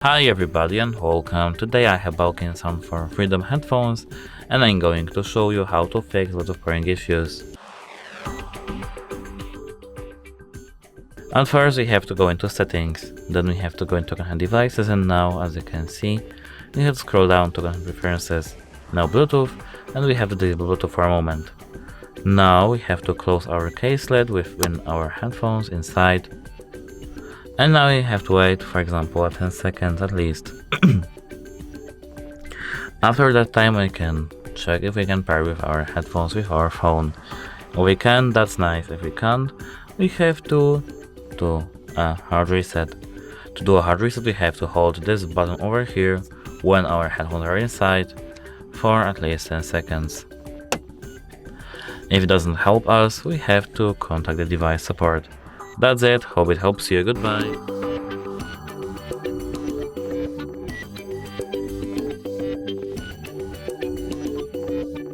Hi everybody and welcome. Today I have Belkin SOUNDFORM Freedom headphones and I'm going to show you how to fix a lot of pairing issues. And first we have to go into settings, then we have to go into connect devices, and now as you can see we have to scroll down to connect preferences, now Bluetooth, and we have to disable Bluetooth for a moment. Now we have to close our caselet within our headphones inside. And now we have to wait, for example, 10 seconds at least. After that time we can check if we can pair with our headphones with our phone. If we can, that's nice. If we can't, we have to do a hard reset. To do a hard reset we have to hold this button over here when our headphones are inside for at least 10 seconds. If it doesn't help us, we have to contact the device support. That's it, hope it helps you, goodbye.